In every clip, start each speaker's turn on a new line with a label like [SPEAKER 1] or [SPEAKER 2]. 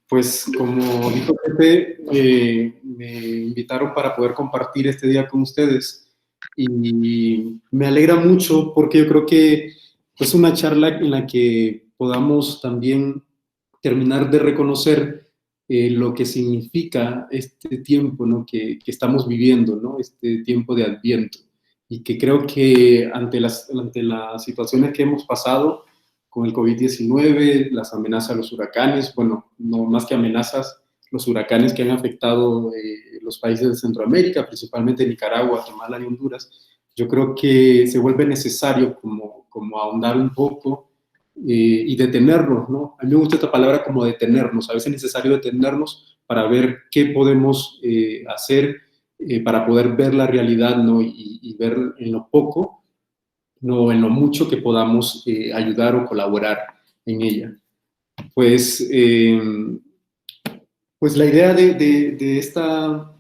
[SPEAKER 1] Pues como dijo Pepe, me invitaron para poder compartir este día con ustedes y me alegra mucho porque yo creo que es una charla en la que podamos también terminar de reconocer lo que significa este tiempo, ¿no? que estamos viviendo, ¿no? Este tiempo de Adviento, y que creo que ante las situaciones que hemos pasado con el COVID-19, las amenazas a los huracanes, bueno, no más que amenazas, los huracanes que han afectado los países de Centroamérica, principalmente Nicaragua, Guatemala y Honduras, yo creo que se vuelve necesario como ahondar un poco y detenernos, ¿no? A mí me gusta esta palabra como detenernos, a veces es necesario detenernos para ver qué podemos hacer para poder ver la realidad, ¿no? Y ver en lo poco, no en lo mucho que podamos ayudar o colaborar en ella. Pues, pues la idea de esta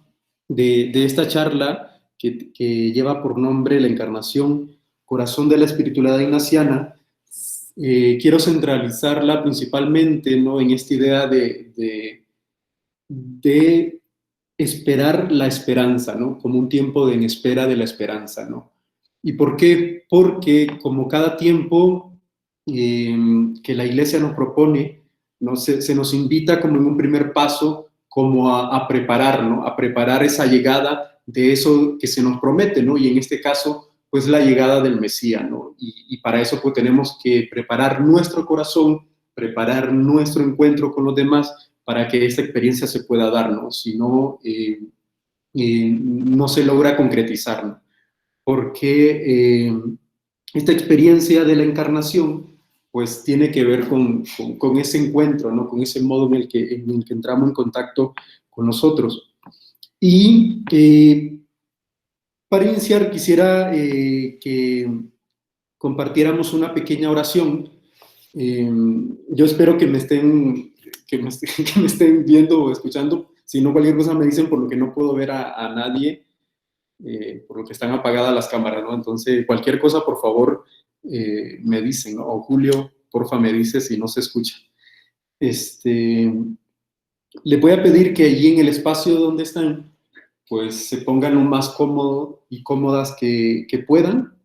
[SPEAKER 1] charla que lleva por nombre La Encarnación, Corazón de la Espiritualidad Ignaciana, quiero centralizarla principalmente, ¿no? En esta idea de esperar la esperanza, ¿no? Como un tiempo de en espera de la esperanza, ¿no? ¿Y por qué? Porque como cada tiempo que la iglesia nos propone, ¿no? Se nos invita como en un primer paso como a preparar, ¿no? A preparar esa llegada de eso que se nos promete, ¿no? Y en este caso, pues la llegada del Mesías, ¿no? Y para eso pues tenemos que preparar nuestro corazón, preparar nuestro encuentro con los demás para que esta experiencia se pueda dar, ¿no? Si no, no se logra concretizar, ¿no? Porque esta experiencia de la encarnación pues tiene que ver con ese encuentro, ¿no? Con ese modo en el que entramos en contacto con nosotros. Y para iniciar quisiera que compartiéramos una pequeña oración. Yo espero que me estén viendo o escuchando. Si no, cualquier cosa me dicen, por lo que no puedo ver a nadie, por lo que están apagadas las cámaras, ¿no? Entonces, cualquier cosa, por favor, me dicen, ¿no? O Julio, porfa, me dice si no se escucha. Este, le voy a pedir que allí en el espacio donde están, pues se pongan lo más cómodo y cómodas que puedan,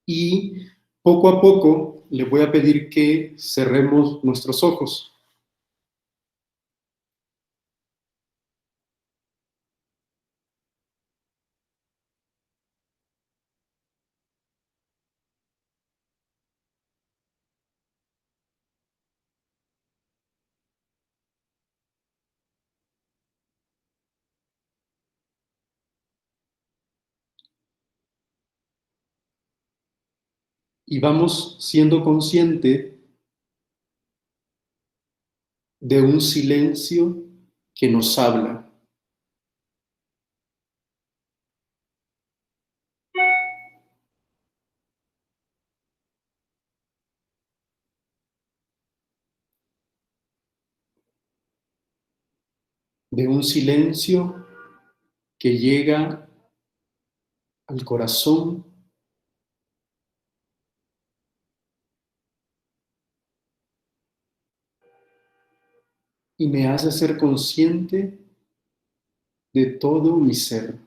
[SPEAKER 1] y poco a poco le voy a pedir que cerremos nuestros ojos. Y vamos siendo consciente de un silencio que nos habla. De un silencio que llega al corazón y me hace ser consciente de todo mi ser.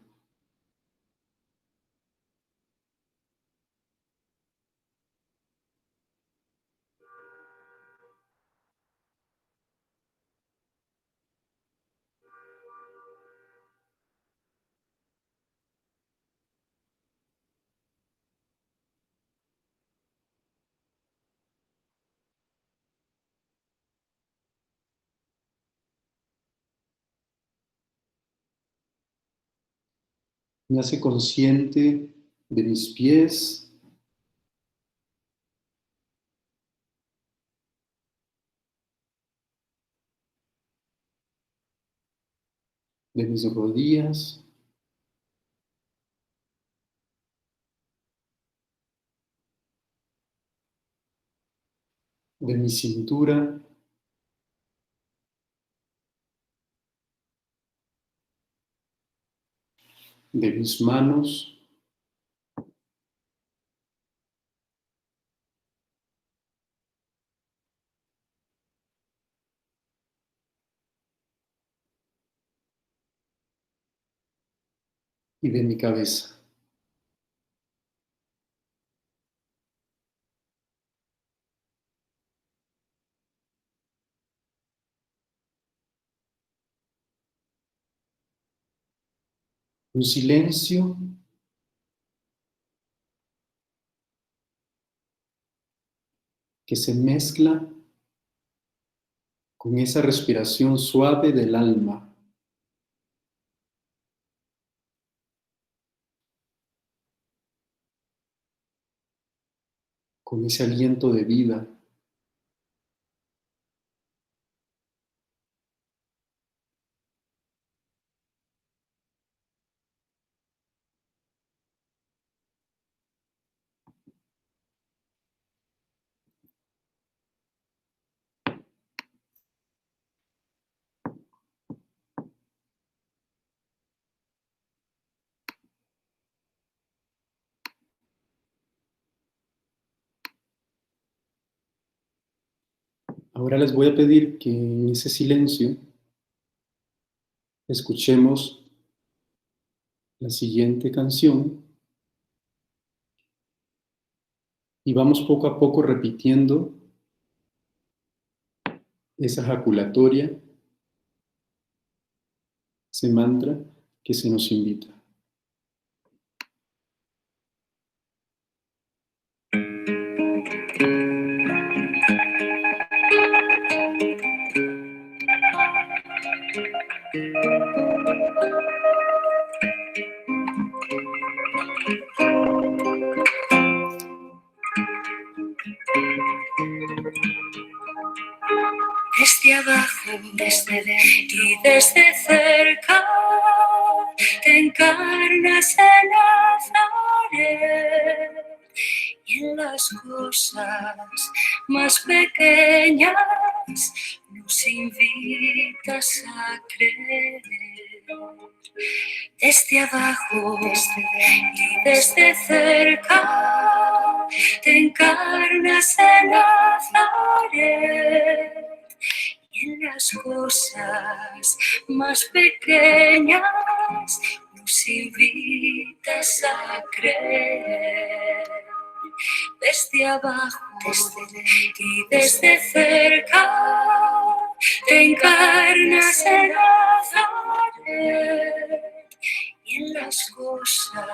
[SPEAKER 1] Me hace consciente de mis pies, de mis rodillas, de mi cintura, de mis manos, y de mi cabeza. Un silencio que se mezcla con esa respiración suave del alma. Con ese aliento de vida. Ahora les voy a pedir que en ese silencio escuchemos la siguiente canción y vamos poco a poco repitiendo esa jaculatoria, ese mantra que se nos invita.
[SPEAKER 2] Desde abajo, desde dentro y desde cerca, te encarnas en Nazaret y en las cosas más pequeñas nos invitas a creer. Desde abajo, desde dentro y desde cerca, te encarnas en Nazaret. Y en las cosas más pequeñas nos invitas a creer. Desde abajo, desde dentro y desde cerca, te encarnas en Nazaret. Y en las cosas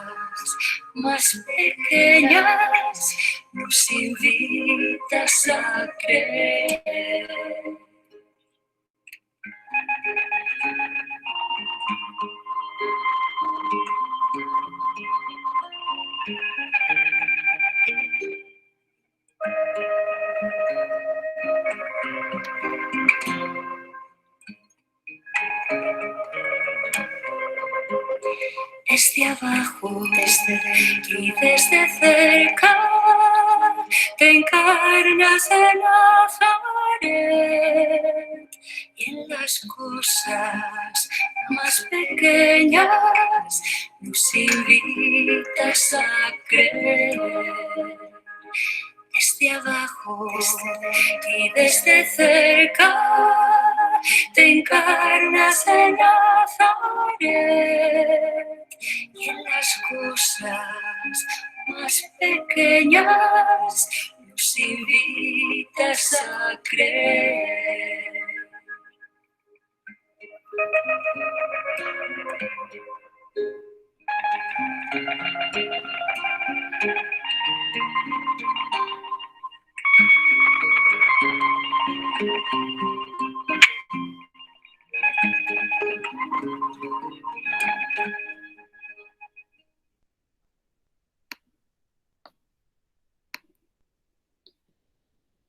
[SPEAKER 2] más pequeñas nos invitas a creer. Desde abajo, desde dentro y desde cerca, te encarnas en Nazaret. Y en las cosas más pequeñas nos invitas a creer. Desde abajo, desde dentro y desde cerca, te encarnas en Nazaret. Y en las cosas más pequeñas nos invitas a creer.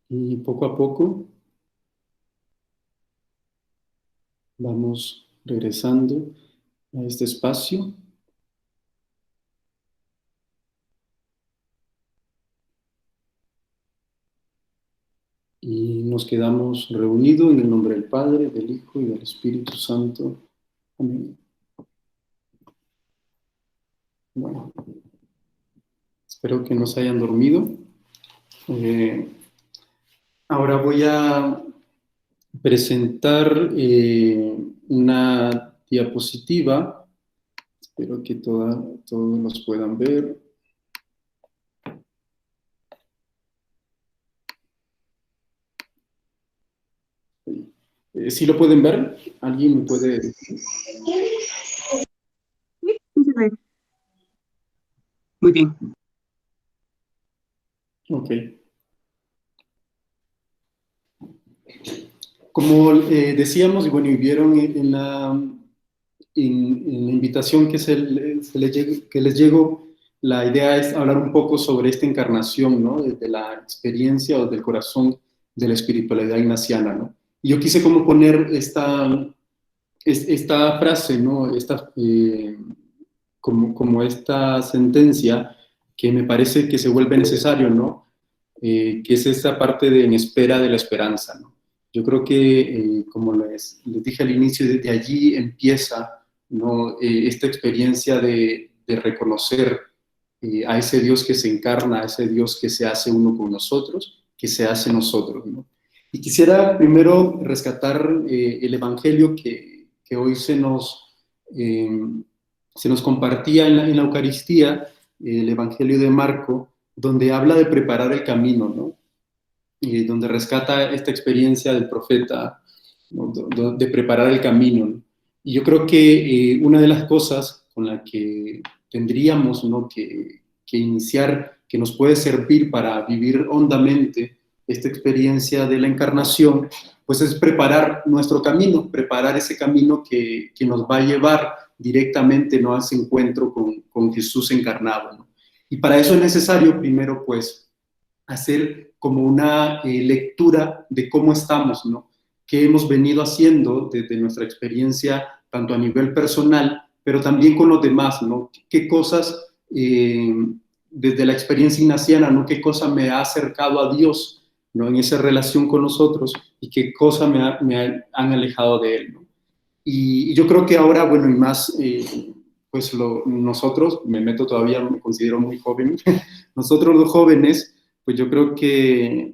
[SPEAKER 1] Y poco a poco vamos regresando a este espacio. Y nos quedamos reunidos en el nombre del Padre, del Hijo y del Espíritu Santo. Amén. Bueno, espero que no se hayan dormido. Ahora voy a presentar una diapositiva Espero que todos nos puedan ver. ¿Sí lo pueden ver? ¿Alguien me puede decir?
[SPEAKER 3] Muy bien.
[SPEAKER 1] Ok. Como decíamos, y bueno, y vieron en la invitación que les llegó, la idea es hablar un poco sobre esta encarnación, ¿no? De la experiencia o del corazón de la espiritualidad ignaciana, ¿no? Y yo quise como poner esta frase, ¿no? Como esta sentencia que me parece que se vuelve necesario, ¿no? Que es esta parte de en espera de la esperanza, ¿no? Yo creo que, como les dije al inicio, desde allí empieza, ¿no? Esta experiencia de reconocer a ese Dios que se encarna, a ese Dios que se hace uno con nosotros, que se hace nosotros, ¿no? Y quisiera primero rescatar el Evangelio que hoy eh, se nos compartía en la Eucaristía, el Evangelio de Marco, donde habla de preparar el camino, ¿no? Y donde rescata esta experiencia del profeta, ¿no? De preparar el camino, ¿no? Y yo creo que una de las cosas con la que tendríamos, ¿no? que iniciar, que nos puede servir para vivir hondamente esta experiencia de la encarnación, pues es preparar nuestro camino, preparar ese camino que nos va a llevar directamente, ¿no? A ese encuentro con Jesús encarnado, ¿no? Y para eso es necesario primero, pues, hacer como una lectura de cómo estamos, ¿no? Qué hemos venido haciendo desde nuestra experiencia, tanto a nivel personal, pero también con los demás, ¿no? ¿Qué cosas, desde la experiencia ignaciana, ¿no? ¿Qué cosa me ha acercado a Dios, ¿no? En esa relación con nosotros y qué cosas han alejado de Él, ¿no? Y yo creo que ahora, bueno, y más, pues nosotros, me meto todavía, me considero muy joven, nosotros los jóvenes, pues yo creo que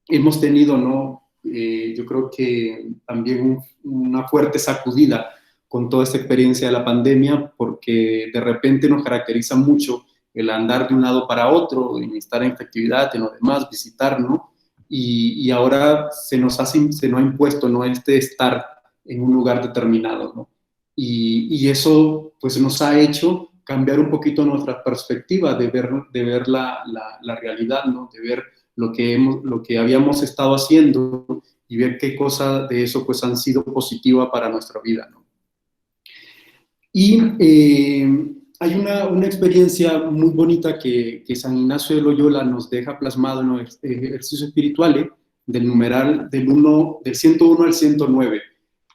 [SPEAKER 1] hemos tenido, ¿no? Yo creo que también una fuerte sacudida con toda esta experiencia de la pandemia, porque de repente nos caracteriza mucho el andar de un lado para otro, en estar en actividad, en lo demás, visitar, ¿no? Y ahora se nos ha impuesto, ¿no? Este estar en un lugar determinado, ¿no? Y eso, pues, nos ha hecho cambiar un poquito nuestra perspectiva de ver la realidad, ¿no? De ver lo que habíamos estado haciendo y ver qué cosas de eso pues han sido positivas para nuestra vida, ¿no? Y hay una experiencia muy bonita que San Ignacio de Loyola nos deja plasmado en los ejercicios espirituales del numeral del 101 al 109,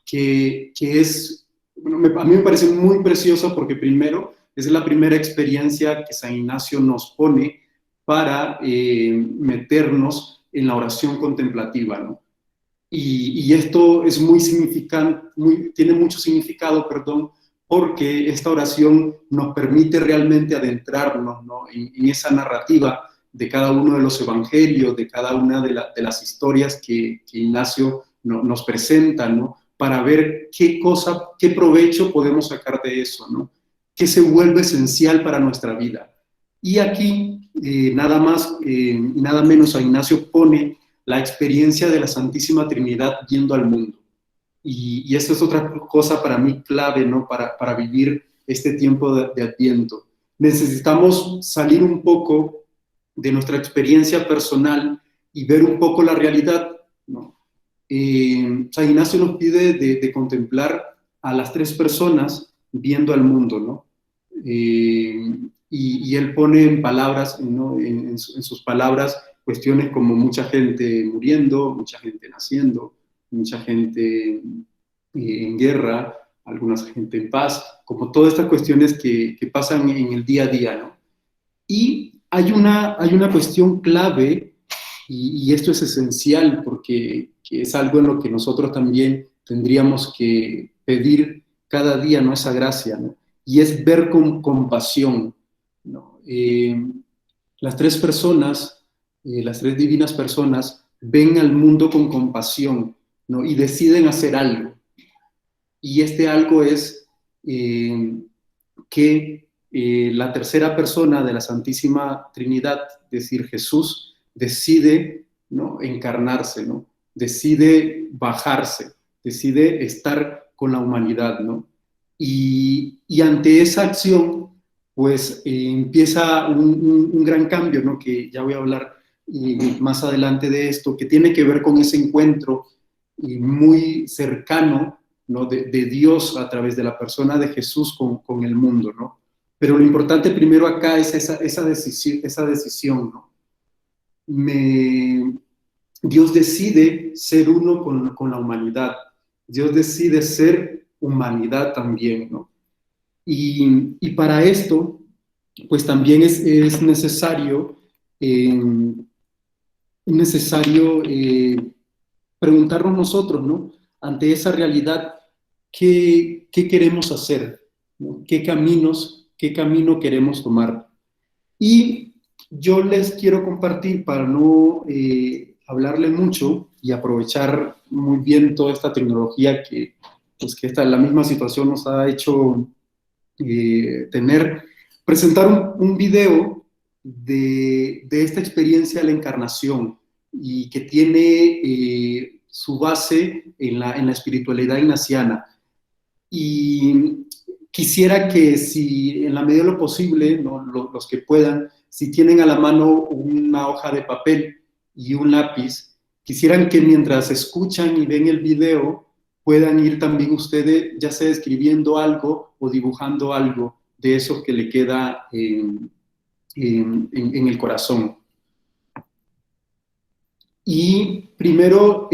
[SPEAKER 1] que es, bueno, a mí me parece muy precioso porque primero es la primera experiencia que San Ignacio nos pone para meternos en la oración contemplativa, ¿no? Y esto es muy significante, tiene mucho significado, perdón, porque esta oración nos permite realmente adentrarnos, ¿no? en esa narrativa de cada uno de los evangelios, de cada una de las historias que Ignacio nos presenta, ¿no? Para ver qué provecho podemos sacar de eso, ¿no? Qué se vuelve esencial para nuestra vida. Y aquí, nada más y nada menos, a Ignacio pone la experiencia de la Santísima Trinidad yendo al mundo. Y esta es otra cosa para mí clave, ¿no? Para vivir este tiempo de Adviento. Necesitamos salir un poco de nuestra experiencia personal y ver un poco la realidad, ¿no? San Ignacio nos pide de contemplar a las tres personas viendo al mundo, ¿no? Y él pone en palabras, ¿no? En sus palabras, cuestiones como mucha gente muriendo, mucha gente naciendo, mucha gente en guerra, alguna gente en paz, como todas estas cuestiones que pasan en el día a día, ¿no? Y hay una cuestión clave, y esto es esencial porque que es algo en lo que nosotros también tendríamos que pedir cada día, ¿no? Esa gracia, ¿no? Y es ver con compasión, ¿no? Las tres personas, las tres divinas personas, ven al mundo con compasión, ¿no? Y deciden hacer algo. Y este algo es que la tercera persona de la Santísima Trinidad, es decir, Jesús, decide, ¿no?, encarnarse, ¿no?, decide bajarse, decide estar con la humanidad, ¿no? Y ante esa acción, pues empieza un gran cambio, ¿no?, que ya voy a hablar más adelante de esto, que tiene que ver con ese encuentro muy cercano, ¿no?, de Dios a través de la persona de Jesús con el mundo, ¿no? Pero lo importante primero acá es esa decisión, ¿no? Dios decide ser uno con la humanidad. Dios decide ser humanidad también, ¿no? Y para esto, pues también es necesario preguntarnos nosotros, ¿no?, ante esa realidad, ¿qué queremos hacer? ¿No? ¿Qué camino queremos tomar? Y yo les quiero compartir, para no hablarle mucho y aprovechar muy bien toda esta tecnología pues que la misma situación nos ha hecho presentar un video de esta experiencia de la encarnación y que tiene su base en la espiritualidad ignaciana. Y quisiera que si en la medida de lo posible, ¿no?, los que puedan, si tienen a la mano una hoja de papel y un lápiz, quisieran que mientras escuchan y ven el video, puedan ir también ustedes, ya sea escribiendo algo o dibujando algo de eso que le queda en el corazón. Y primero,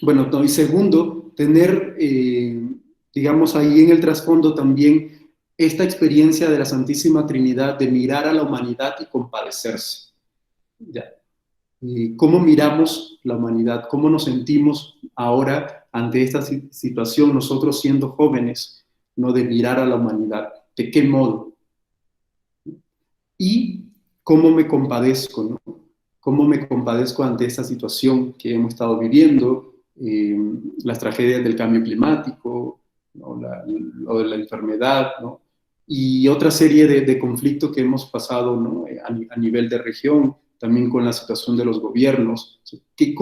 [SPEAKER 1] bueno, no, y segundo, tener, digamos, ahí en el trasfondo también esta experiencia de la Santísima Trinidad de mirar a la humanidad y compadecerse. ¿Ya? ¿Cómo miramos la humanidad? ¿Cómo nos sentimos ahora ante esta situación, nosotros siendo jóvenes, ¿no?, de mirar a la humanidad? ¿De qué modo? Y cómo me compadezco, ¿no? Cómo me compadezco ante esta situación que hemos estado viviendo, las tragedias del cambio climático, ¿no?, lo de la enfermedad, ¿no?, y otra serie de conflictos que hemos pasado, ¿no?, a nivel de región, también con la situación de los gobiernos. ¿Qué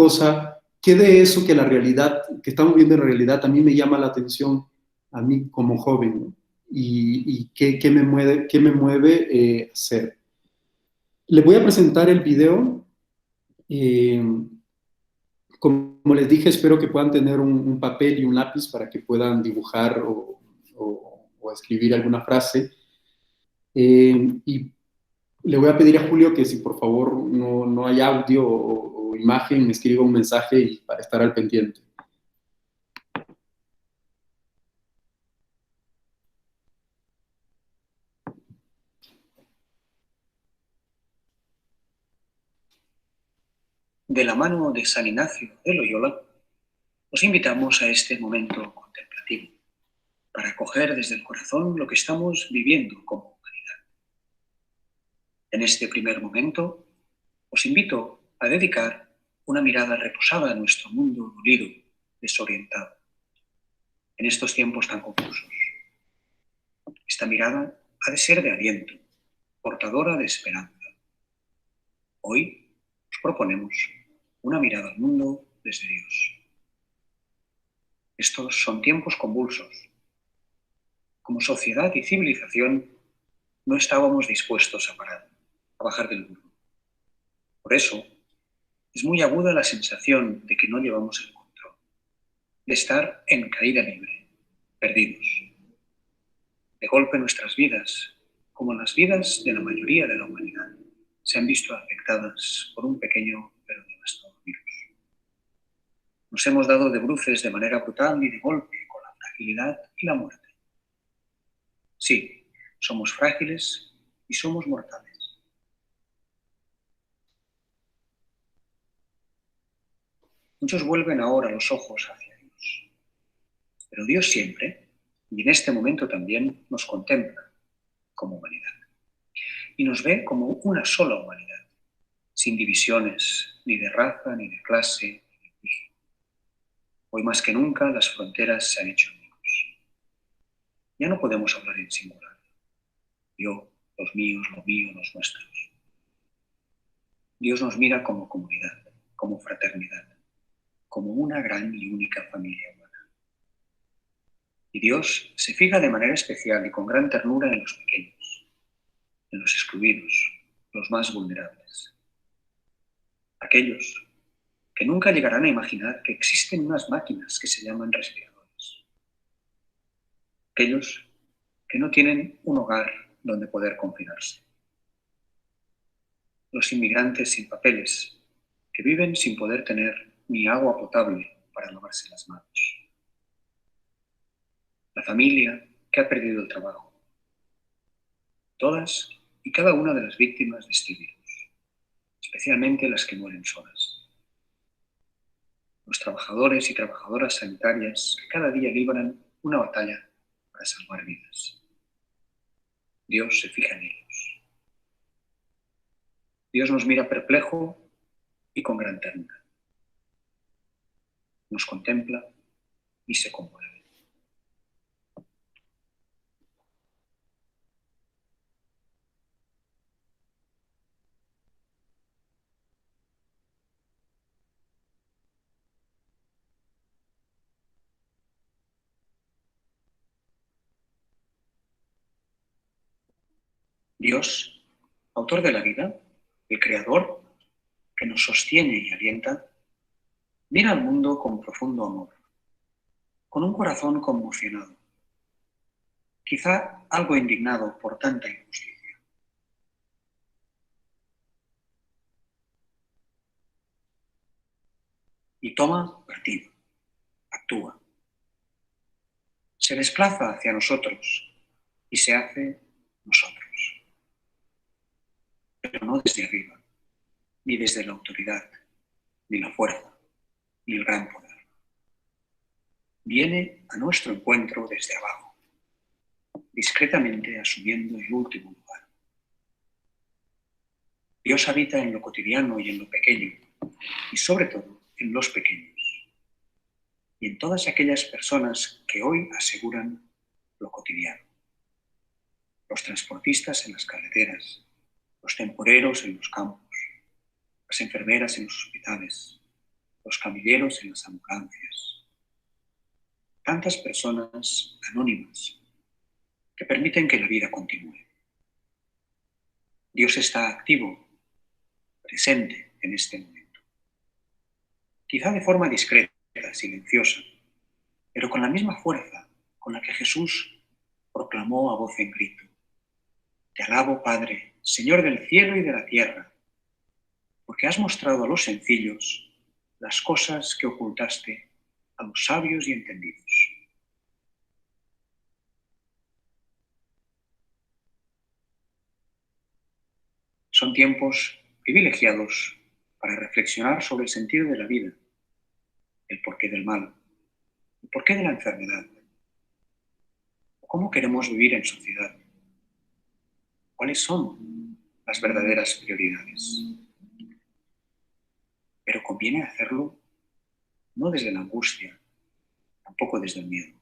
[SPEAKER 1] de eso que la realidad, que estamos viendo en realidad, a mí me llama la atención, a mí como joven, ¿no? Y qué me mueve a hacer. Les voy a presentar el video. Eh, Como les dije, espero que puedan tener un papel y un lápiz para que puedan dibujar o escribir alguna frase. Y le voy a pedir a Julio que si por favor no hay audio o imagen, me escriba un mensaje y para estar al pendiente.
[SPEAKER 3] De la mano de San Ignacio de Loyola, os invitamos a este momento contemplativo, para acoger desde el corazón lo que estamos viviendo como humanidad. En este primer momento, os invito a dedicar una mirada reposada a nuestro mundo dolido, desorientado, en estos tiempos tan confusos. Esta mirada ha de ser de aliento, portadora de esperanza. Hoy os proponemos una mirada al mundo desde Dios. Estos son tiempos convulsos. Como sociedad y civilización no estábamos dispuestos a parar, a bajar del burro. Por eso, es muy aguda la sensación de que no llevamos el control, de estar en caída libre, perdidos. De golpe nuestras vidas, como las vidas de la mayoría de la humanidad, se han visto afectadas por un pequeño pero devastador virus. Nos hemos dado de bruces de manera brutal y de golpe con la fragilidad y la muerte. Sí, somos frágiles y somos mortales. Muchos vuelven ahora los ojos hacia Dios. Pero Dios siempre, y en este momento también, nos contempla como humanidad. Y nos ve como una sola humanidad, sin divisiones ni de raza, ni de clase, ni de origen. Hoy más que nunca las fronteras se han hecho amigos. Ya no podemos hablar en singular. Yo, los míos, lo mío, los nuestros. Dios nos mira como comunidad, como fraternidad, como una gran y única familia humana. Y Dios se fija de manera especial y con gran ternura en los pequeños, en los excluidos, los más vulnerables. Aquellos que nunca llegarán a imaginar que existen unas máquinas que se llaman respiradores. Aquellos que no tienen un hogar donde poder confinarse. Los inmigrantes sin papeles, que viven sin poder tener ni agua potable para lavarse las manos. La familia que ha perdido el trabajo. Todas y cada una de las víctimas de este virus, especialmente las que mueren solas. Los trabajadores y trabajadoras sanitarias que cada día libran una batalla para salvar vidas. Dios se fija en ellos. Dios nos mira perplejo y con gran ternura. Nos contempla y se conmueve. Dios, autor de la vida, el creador, que nos sostiene y alienta, mira al mundo con profundo amor, con un corazón conmocionado, quizá algo indignado por tanta injusticia. Y toma partido, actúa. Se desplaza hacia nosotros y se hace nosotros. Pero no desde arriba, ni desde la autoridad, ni la fuerza, ni el gran poder. Viene a nuestro encuentro desde abajo, discretamente asumiendo el último lugar. Dios habita en lo cotidiano y en lo pequeño, y sobre todo en los pequeños, y en todas aquellas personas que hoy aseguran lo cotidiano. Los transportistas en las carreteras, los temporeros en los campos, las enfermeras en los hospitales, los camilleros en las ambulancias. Tantas personas anónimas que permiten que la vida continúe. Dios está activo, presente en este momento. Quizá de forma discreta, silenciosa, pero con la misma fuerza con la que Jesús proclamó a voz en grito: Te alabo, Padre, Señor del cielo y de la tierra, porque has mostrado a los sencillos las cosas que ocultaste a los sabios y entendidos. Son tiempos privilegiados para reflexionar sobre el sentido de la vida, el porqué del mal, el porqué de la enfermedad, cómo queremos vivir en sociedad, cuáles son las verdaderas prioridades. Pero conviene hacerlo no desde la angustia, tampoco desde el miedo.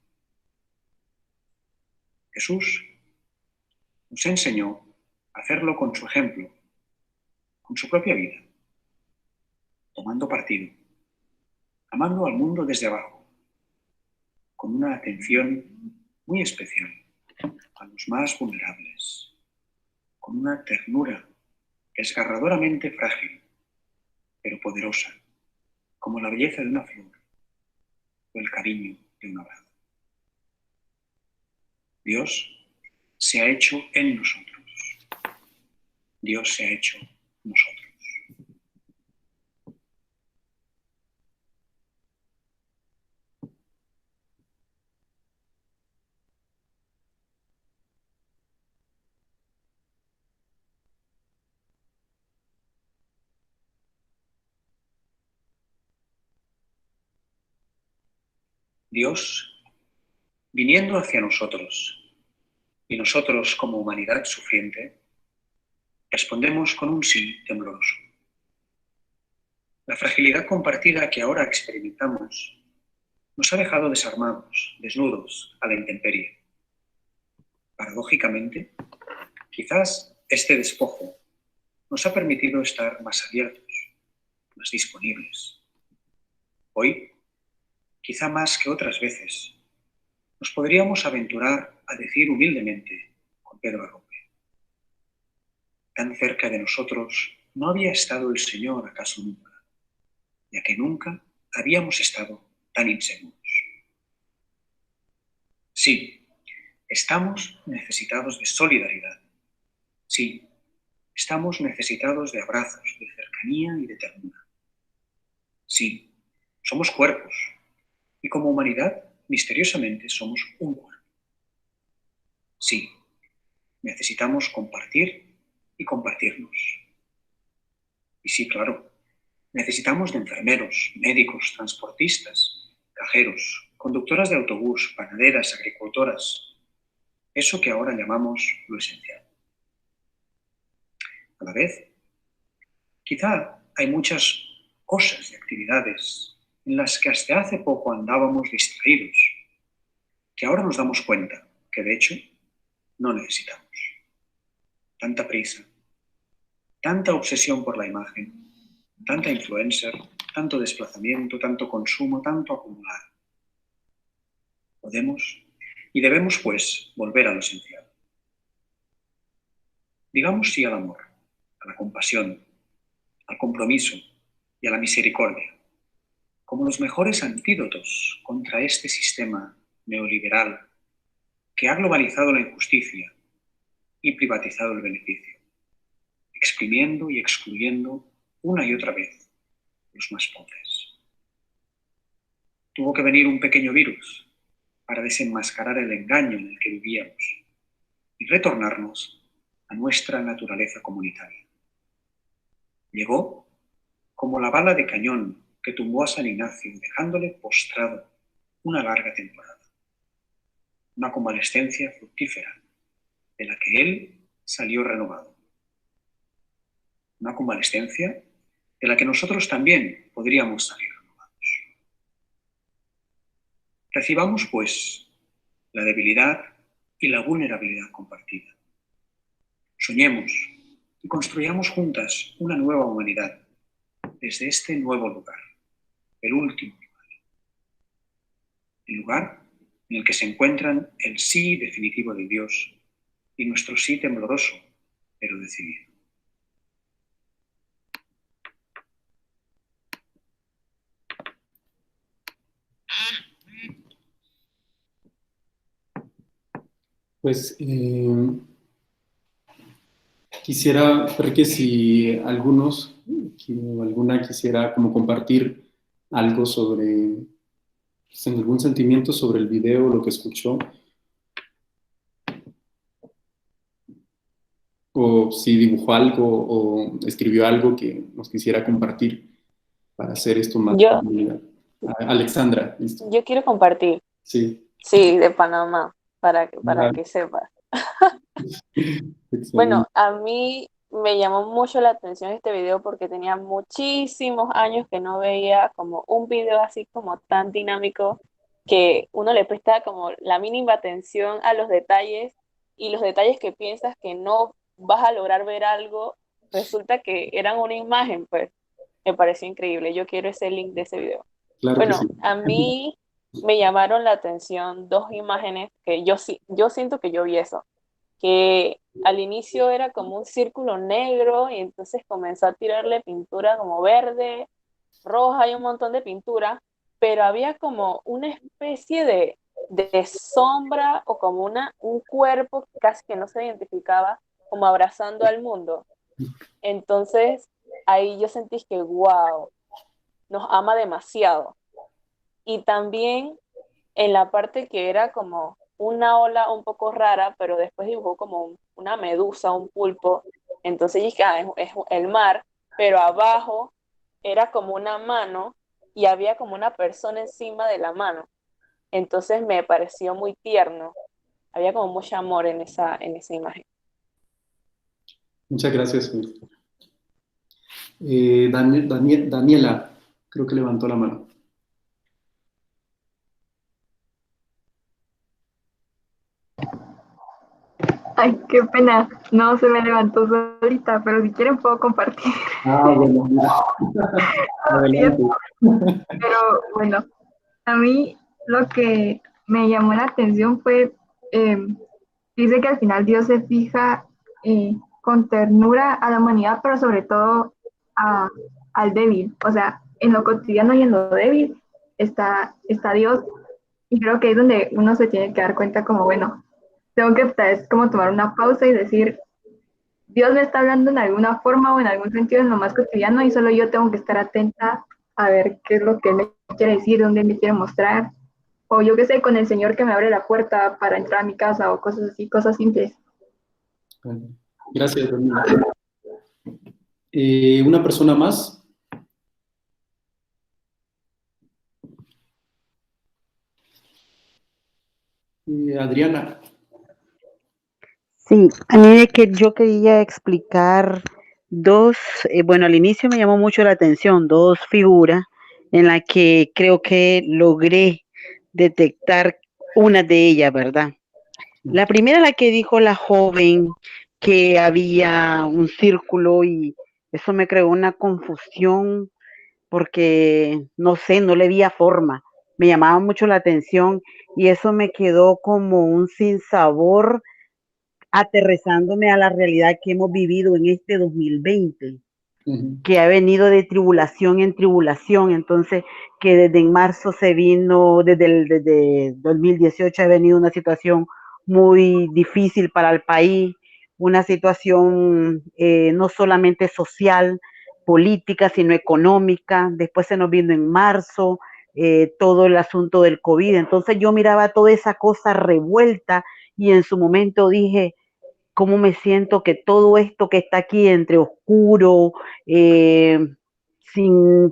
[SPEAKER 3] Jesús nos enseñó a hacerlo con su ejemplo, con su propia vida, tomando partido, amando al mundo desde abajo, con una atención muy especial a los más vulnerables, con una ternura desgarradoramente frágil, pero poderosa, como la belleza de una flor o el cariño de un abrazo. Dios se ha hecho en nosotros. Dios se ha hecho nosotros. Dios, viniendo hacia nosotros, y nosotros como humanidad sufriente, respondemos con un sí tembloroso. La fragilidad compartida que ahora experimentamos nos ha dejado desarmados, desnudos, a la intemperie. Paradójicamente, quizás este despojo nos ha permitido estar más abiertos, más disponibles. Hoy, quizá más que otras veces, nos podríamos aventurar a decir humildemente con Pedro Arrope: tan cerca de nosotros no había estado el Señor acaso nunca, ya que nunca habíamos estado tan inseguros. Sí, estamos necesitados de solidaridad. Sí, estamos necesitados de abrazos, de cercanía y de ternura. Sí, somos cuerpos y como humanidad, misteriosamente, somos un cuerpo. Sí, necesitamos compartir y compartirnos. Y sí, claro, necesitamos de enfermeros, médicos, transportistas, cajeros, conductoras de autobús, panaderas, agricultoras, eso que ahora llamamos lo esencial. A la vez, quizá hay muchas cosas y actividades en las que hasta hace poco andábamos distraídos, que ahora nos damos cuenta que de hecho no necesitamos. Tanta prisa, tanta obsesión por la imagen, tanta influencer, tanto desplazamiento, tanto consumo, tanto acumular. Podemos y debemos, pues, volver a lo esencial. Digamos sí al amor, a la compasión, al compromiso y a la misericordia, como los mejores antídotos contra este sistema neoliberal que ha globalizado la injusticia y privatizado el beneficio, exprimiendo y excluyendo una y otra vez los más pobres. Tuvo que venir un pequeño virus para desenmascarar el engaño en el que vivíamos y retornarnos a nuestra naturaleza comunitaria. Llegó como la bala de cañón que tumbó a San Ignacio, dejándole postrado una larga temporada. Una convalescencia fructífera, de la que él salió renovado. Una convalescencia de la que nosotros también podríamos salir renovados. Recibamos, pues, la debilidad y la vulnerabilidad compartida. Soñemos y construyamos juntas una nueva humanidad desde este nuevo lugar, el último lugar. El lugar en el que se encuentran el sí definitivo de Dios y nuestro sí tembloroso, pero decidido.
[SPEAKER 1] Pues quisiera ver que si alguna quisiera como compartir algo sobre, pues, en algún sentimiento sobre el video, lo que escuchó, o si dibujó algo o escribió algo que nos quisiera compartir para hacer esto más
[SPEAKER 4] Yo,
[SPEAKER 1] comunidad. Alexandra, listo.
[SPEAKER 4] yo quiero compartir,
[SPEAKER 1] Sí.
[SPEAKER 4] sí, de Panamá, para
[SPEAKER 1] Ah,
[SPEAKER 4] que sepas.
[SPEAKER 1] excelente.
[SPEAKER 4] Bueno, a mí me llamó mucho la atención este video porque tenía muchísimos años que no veía como un video así como tan dinámico que uno le presta como la mínima atención a los detalles y los detalles que piensas que no vas a lograr ver algo, resulta que eran una imagen, pues me pareció increíble. Yo quiero ese link de ese video.
[SPEAKER 1] Claro que sí.
[SPEAKER 4] Bueno, a mí me llamaron la atención dos imágenes que yo siento que yo vi eso, que al inicio era como un círculo negro y entonces comenzó a tirarle pintura como verde, roja y un montón de pintura, pero había como una especie de sombra o como un cuerpo casi que no se identificaba, como abrazando al mundo. Entonces ahí yo sentí que, wow, nos ama demasiado. Y también en la parte que era como una ola un poco rara, pero después dibujó como una medusa, un pulpo. Entonces dije, es el mar, pero abajo era como una mano y había como una persona encima de la mano. Entonces me pareció muy tierno. Había como mucho amor en esa imagen.
[SPEAKER 1] Muchas gracias. Daniela, creo que levantó la mano.
[SPEAKER 5] Ay, qué pena. No se me levantó solita, pero si quieren puedo compartir.
[SPEAKER 1] Ah, bueno, mira. Adelante.
[SPEAKER 5] Pero bueno, a mí lo que me llamó la atención fue, eh, dice que al final Dios se fija con ternura a la humanidad, pero sobre todo a- al débil. O sea, en lo cotidiano y en lo débil está Dios. Y creo que ahí es donde uno se tiene que dar cuenta como, bueno, tengo que tal vez como tomar una pausa y decir, Dios me está hablando en alguna forma o en algún sentido en lo más cotidiano y solo yo tengo que estar atenta a ver qué es lo que Él me quiere decir, dónde me quiere mostrar. O yo qué sé, con el Señor que me abre la puerta para entrar a mi casa o cosas así, cosas simples.
[SPEAKER 1] Bueno, gracias, Domingo. ¿Una persona más? Adriana.
[SPEAKER 6] Sí, a mí de que yo quería explicar dos, bueno, al inicio me llamó mucho la atención dos figuras en las que creo que logré detectar una de ellas, ¿verdad? La primera, la que dijo la joven que había un círculo y eso me creó una confusión porque no sé, no le veía forma, me llamaba mucho la atención y eso me quedó como un sinsabor aterrizándome a la realidad que hemos vivido en este 2020,
[SPEAKER 1] Ujú.
[SPEAKER 6] que ha venido de tribulación en tribulación, entonces que desde en marzo se vino, desde 2018 ha venido una situación muy difícil para el país, una situación no solamente social, política, sino económica, después se nos vino en marzo todo el asunto del COVID, entonces yo miraba toda esa cosa revuelta y en su momento dije, cómo me siento que todo esto que está aquí entre oscuro, eh, sin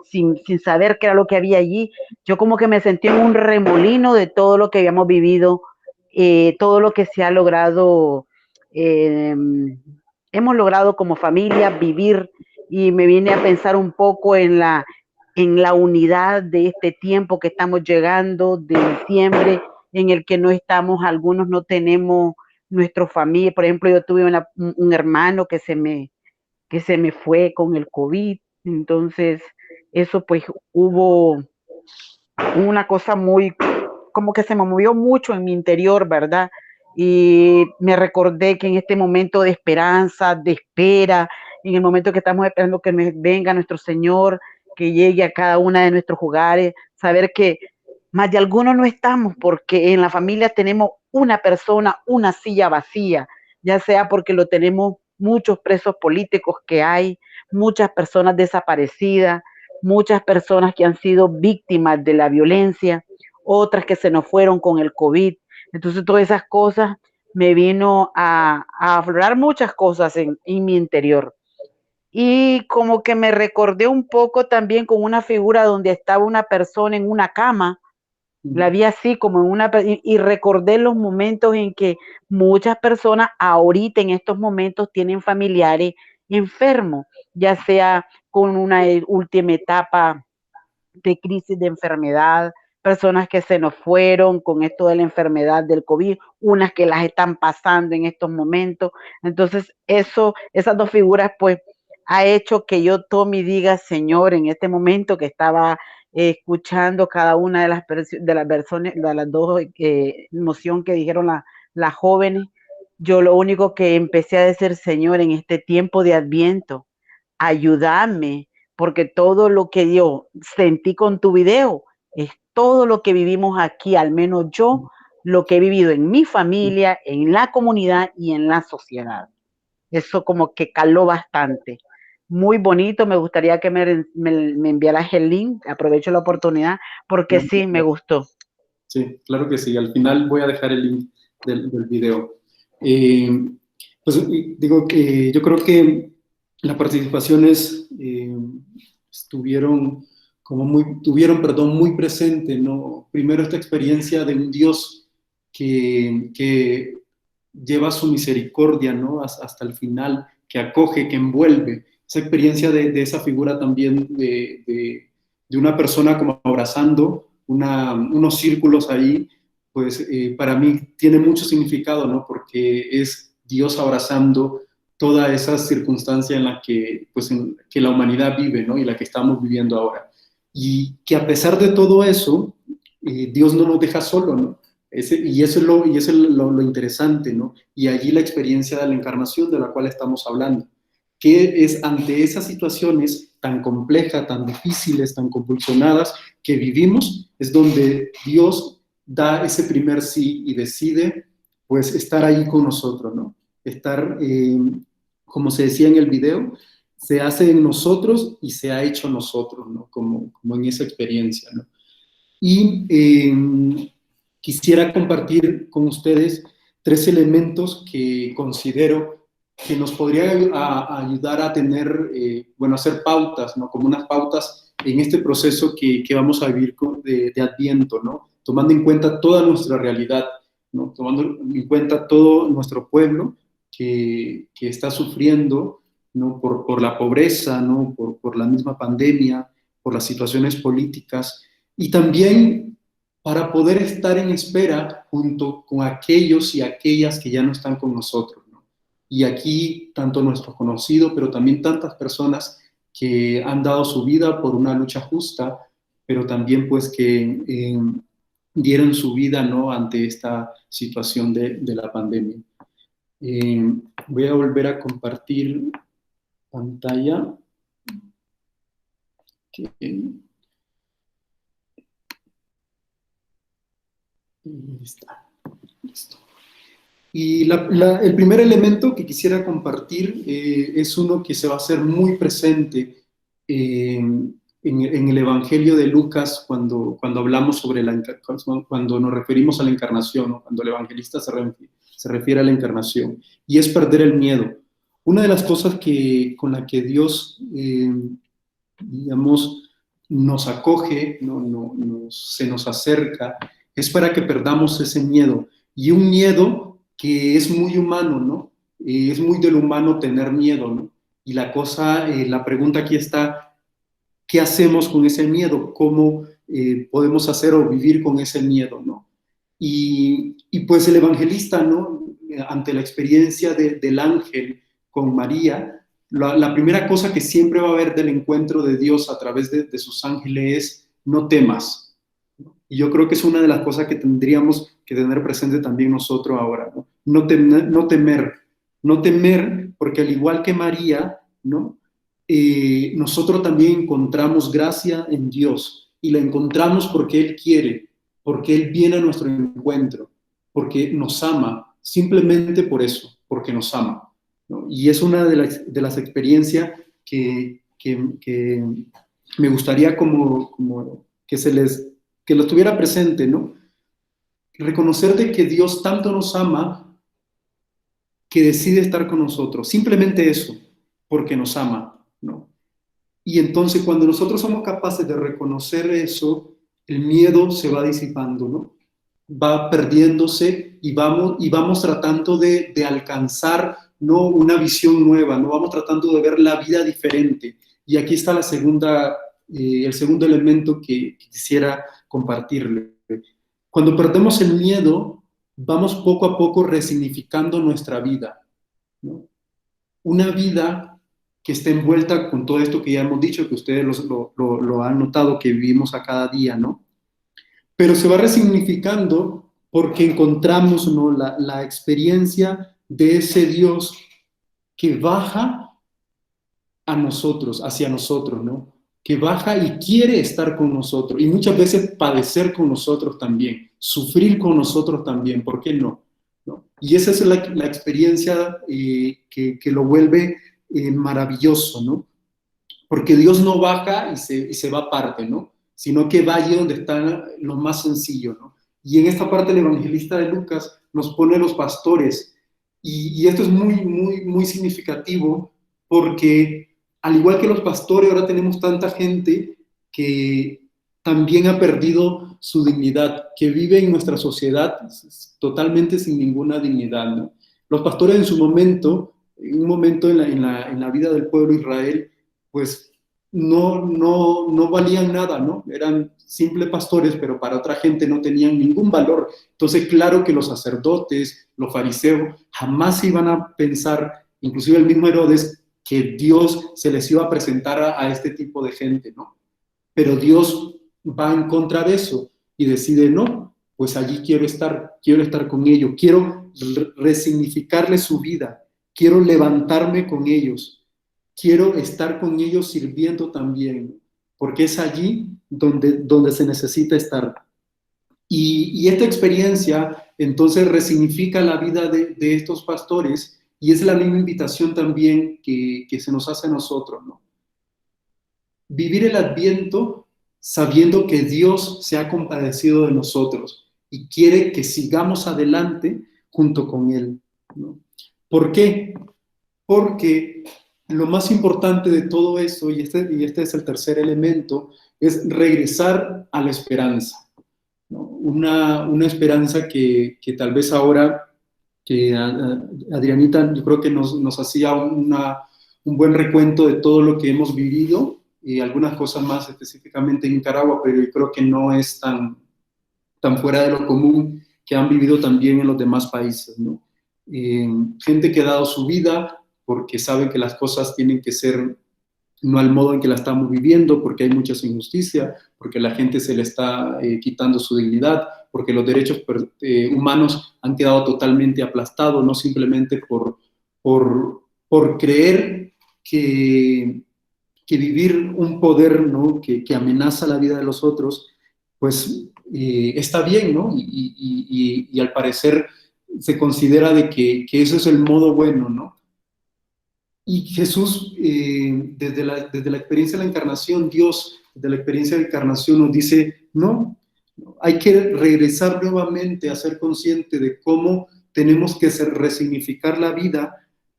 [SPEAKER 6] saber qué era lo que había allí, yo como que me sentí en un remolino de todo lo que habíamos vivido, todo lo que se ha logrado, eh, hemos logrado como familia vivir y me vine a pensar un poco en la unidad de este tiempo que estamos llegando, de diciembre, en el que no estamos, algunos no tenemos nuestra familia, por ejemplo, yo tuve un hermano que se me fue con el COVID, entonces eso pues hubo una cosa muy, como que se me movió mucho en mi interior, ¿verdad? Y me recordé que en este momento de esperanza, de espera, en el momento que estamos esperando que venga nuestro Señor, que llegue a cada una de nuestros hogares, saber que más de algunos no estamos porque en la familia tenemos una persona, una silla vacía, ya sea porque lo tenemos muchos presos políticos que hay, muchas personas desaparecidas, muchas personas que han sido víctimas de la violencia, otras que se nos fueron con el COVID. Entonces todas esas cosas me vino a aflorar muchas cosas en mi interior. Y como que me recordé un poco también con una figura donde estaba una persona en una cama, la vi así como en una, y recordé los momentos en que muchas personas ahorita en estos momentos tienen familiares enfermos, ya sea con una última etapa de crisis de enfermedad, personas que se nos fueron con esto de la enfermedad del COVID, unas que las están pasando en estos momentos. Entonces, eso, esas dos figuras, pues, ha hecho que yo tome y diga, Señor, en este momento que estaba escuchando cada una de las versiones, de las dos emociones que dijeron las jóvenes, yo lo único que empecé a decir, Señor, en este tiempo de Adviento, ayúdame, porque todo lo que yo sentí con tu video es todo lo que vivimos aquí, al menos yo, lo que he vivido en mi familia, en la comunidad y en la sociedad. Eso como que caló bastante. Muy bonito, me gustaría que me enviaras el link, aprovecho la oportunidad, porque sí, me gustó.
[SPEAKER 1] Sí, claro que sí. Al final voy a dejar el link del video. Pues digo que yo creo que las participaciones tuvieron, perdón, muy presente, ¿no? Primero esta experiencia de un Dios que lleva su misericordia, ¿no? Hasta el final, que acoge, que envuelve. Esa experiencia de esa figura también de una persona como abrazando unos círculos ahí, pues para mí tiene mucho significado, ¿no? Porque es Dios abrazando toda esa circunstancia en la que, pues, en que la humanidad vive, ¿no? Y la que estamos viviendo ahora. Y que a pesar de todo eso, Dios no nos deja solo, ¿no? Y eso es lo interesante, ¿no? Y allí la experiencia de la encarnación de la cual estamos hablando, que es ante esas situaciones tan complejas, tan difíciles, tan convulsionadas que vivimos, es donde Dios da ese primer sí y decide, pues, estar ahí con nosotros, ¿no? Estar, como se decía en el video, se hace en nosotros y se ha hecho nosotros, ¿no? Como en esa experiencia, ¿no? Y quisiera compartir con ustedes 3 elementos que considero que nos podrían ayudar a tener, bueno, hacer pautas, ¿no? Como unas pautas en este proceso que vamos a vivir de Adviento, ¿no? Tomando en cuenta toda nuestra realidad, ¿no? Tomando en cuenta todo nuestro pueblo que está sufriendo, ¿no? Por la pobreza, ¿no? Por la misma pandemia, por las situaciones políticas, y también para poder estar en espera junto con aquellos y aquellas que ya no están con nosotros, ¿no? Y aquí, tanto nuestros conocidos, pero también tantas personas que han dado su vida por una lucha justa, pero también, pues, que dieron su vida, ¿no? Ante esta situación de la pandemia. Voy a volver a compartir pantalla. Okay. Ahí está. Listo. Y el primer elemento que quisiera compartir es uno que se va a hacer muy presente en el Evangelio de Lucas cuando hablamos sobre cuando nos referimos a la encarnación, ¿no? Cuando el evangelista se refiere a la encarnación, y es perder el miedo. Una de las cosas con la que Dios, digamos, nos acoge, ¿no? Se nos acerca, es para que perdamos ese miedo. Y un miedo que es muy humano, ¿no? Es muy del humano tener miedo, ¿no? Y la pregunta aquí está, ¿qué hacemos con ese miedo? ¿Cómo podemos hacer o vivir con ese miedo, ¿no? Y pues el evangelista, ¿no? Ante la experiencia del ángel con María, la primera cosa que siempre va a haber del encuentro de Dios a través de sus ángeles es, no temas. Y yo creo que es una de las cosas que tendríamos que tener presente también nosotros ahora, ¿no? No temer, porque al igual que María, ¿no? Nosotros también encontramos gracia en Dios, y la encontramos porque Él quiere, porque Él viene a nuestro encuentro, porque nos ama, simplemente por eso, porque nos ama, ¿no? Y es una de las experiencias que me gustaría como que lo tuviera presente, ¿no? Reconocer de que Dios tanto nos ama que decide estar con nosotros, simplemente eso, porque nos ama, ¿no? Y entonces cuando nosotros somos capaces de reconocer eso, el miedo se va disipando, ¿no? Va perdiéndose y vamos tratando de alcanzar, ¿no? Una visión nueva, ¿no? Vamos tratando de ver la vida diferente. Y aquí está el segundo elemento que quisiera compartirle. Cuando perdemos el miedo, vamos poco a poco resignificando nuestra vida, ¿no? Una vida que esté envuelta con todo esto que ya hemos dicho, que ustedes lo han notado, que vivimos a cada día, ¿no? Pero se va resignificando porque encontramos, ¿no? la experiencia de ese Dios que baja a nosotros, hacia nosotros, ¿no? Que baja y quiere estar con nosotros, y muchas veces padecer con nosotros también, sufrir con nosotros también, ¿por qué no? ¿No? Y esa es la experiencia que lo vuelve maravilloso, ¿no? Porque Dios no baja y se va aparte, ¿no? Sino que va allí donde está lo más sencillo, ¿no? Y en esta parte el evangelista de Lucas nos pone los pastores, y esto es muy, muy, muy significativo, porque al igual que los pastores, ahora tenemos tanta gente que también ha perdido su dignidad, que vive en nuestra sociedad totalmente sin ninguna dignidad, ¿no? Los pastores en un momento en la vida del pueblo de Israel, pues no valían nada, ¿no? Eran simples pastores, pero para otra gente no tenían ningún valor. Entonces, claro que los sacerdotes, los fariseos, jamás iban a pensar, inclusive el mismo Herodes, que Dios se les iba a presentar a este tipo de gente, ¿no? Pero Dios va en contra de eso y decide, no, pues allí quiero estar con ellos, quiero resignificarles su vida, quiero levantarme con ellos, quiero estar con ellos sirviendo también, porque es allí donde se necesita estar. Y esta experiencia entonces resignifica la vida de estos pastores y es la misma invitación también que se nos hace a nosotros, ¿no? Vivir el Adviento sabiendo que Dios se ha compadecido de nosotros y quiere que sigamos adelante junto con Él, ¿no? ¿Por qué? Porque lo más importante de todo esto, y este es el tercer elemento, es regresar a la esperanza, ¿no? Una esperanza que tal vez ahora, que Adrianita yo creo que nos hacía un buen recuento de todo lo que hemos vivido, y algunas cosas más específicamente en Nicaragua, pero yo creo que no es tan fuera de lo común que han vivido también en los demás países, ¿no? Gente que ha dado su vida porque sabe que las cosas tienen que ser no al modo en que la estamos viviendo, porque hay muchas injusticias, porque la gente se le está quitando su dignidad, porque los derechos humanos han quedado totalmente aplastados, no simplemente por creer que vivir un poder, ¿no? que amenaza la vida de los otros, pues está bien, ¿no? Y al parecer se considera de que eso es el modo bueno, ¿no? Y Jesús, desde la experiencia de la encarnación, Dios, desde la experiencia de la encarnación nos dice, no, hay que regresar nuevamente a ser consciente de cómo tenemos que resignificar la vida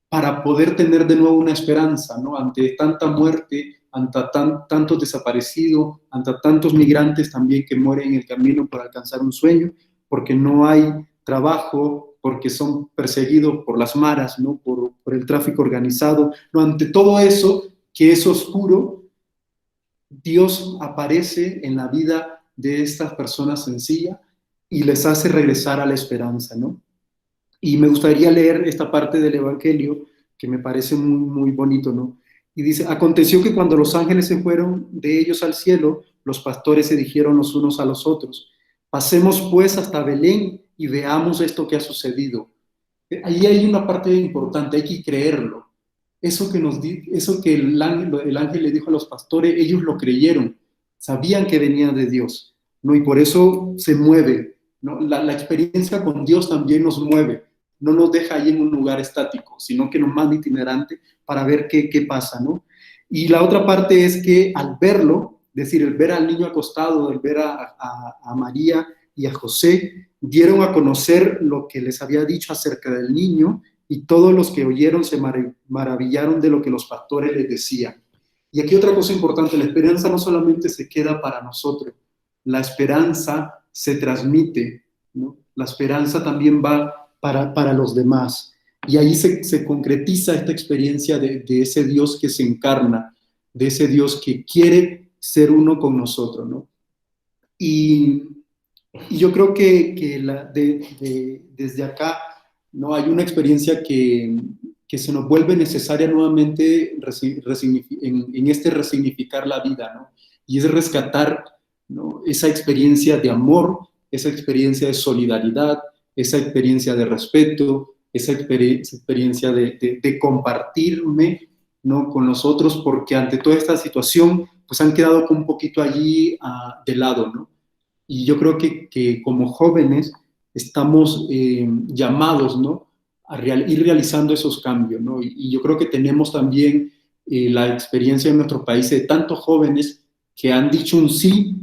[SPEAKER 1] para poder tener de nuevo una esperanza, ¿no? Ante tanta muerte, ante tantos desaparecidos, ante tantos migrantes también que mueren en el camino para alcanzar un sueño, porque no hay trabajo, porque son perseguidos por las maras, ¿no? por el tráfico organizado. No, ante todo eso que es oscuro, Dios aparece en la vida de estas personas sencillas y les hace regresar a la esperanza, ¿no? Y me gustaría leer esta parte del Evangelio que me parece muy, muy bonito, ¿no? Y dice, aconteció que cuando los ángeles se fueron de ellos al cielo, los pastores se dijeron los unos a los otros, pasemos pues hasta Belén y veamos esto que ha sucedido. Ahí hay una parte importante, hay que creerlo. Eso que el ángel le dijo a los pastores, ellos lo creyeron, sabían que venía de Dios, ¿no? Y por eso se mueve, ¿no? La experiencia con Dios también nos mueve, no nos deja ahí en un lugar estático, sino que nos manda itinerante para ver qué pasa, ¿no? Y la otra parte es que al verlo, es decir, el ver al niño acostado, el ver a María y a José, dieron a conocer lo que les había dicho acerca del niño, y todos los que oyeron se maravillaron de lo que los pastores les decían. Y aquí otra cosa importante, la esperanza no solamente se queda para nosotros, la esperanza se transmite, ¿no? La esperanza también va para los demás. Y ahí se concretiza esta experiencia de ese Dios que se encarna, de ese Dios que quiere ser uno con nosotros, ¿no? Y yo creo que desde acá, ¿no? Hay una experiencia que se nos vuelve necesaria nuevamente en este resignificar la vida, ¿no? Y es rescatar, ¿no? Esa experiencia de amor, esa experiencia de solidaridad, esa experiencia de respeto, esa experiencia de compartirme, ¿no? Con los otros, porque ante toda esta situación, pues han quedado un poquito allí de lado, ¿no? Y yo creo que como jóvenes estamos llamados, ¿no? Ir realizando esos cambios, ¿no? Y yo creo que tenemos también la experiencia en nuestro país de tantos jóvenes que han dicho un sí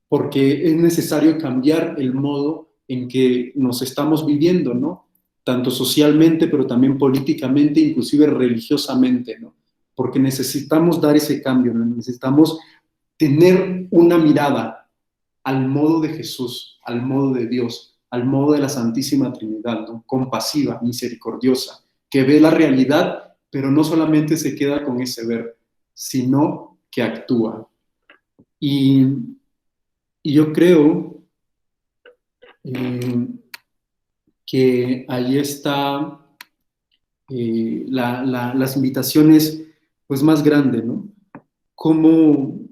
[SPEAKER 1] porque es necesario cambiar el modo en que nos estamos viviendo, ¿no? Tanto socialmente, pero también políticamente, inclusive religiosamente, ¿no? Porque necesitamos dar ese cambio, ¿no? Necesitamos tener una mirada al modo de Jesús, al modo de Dios, al modo de la Santísima Trinidad, ¿no? Compasiva, misericordiosa, que ve la realidad, pero no solamente se queda con ese ver, sino que actúa. Y yo creo que ahí está las invitaciones pues más grandes, ¿no? ¿Cómo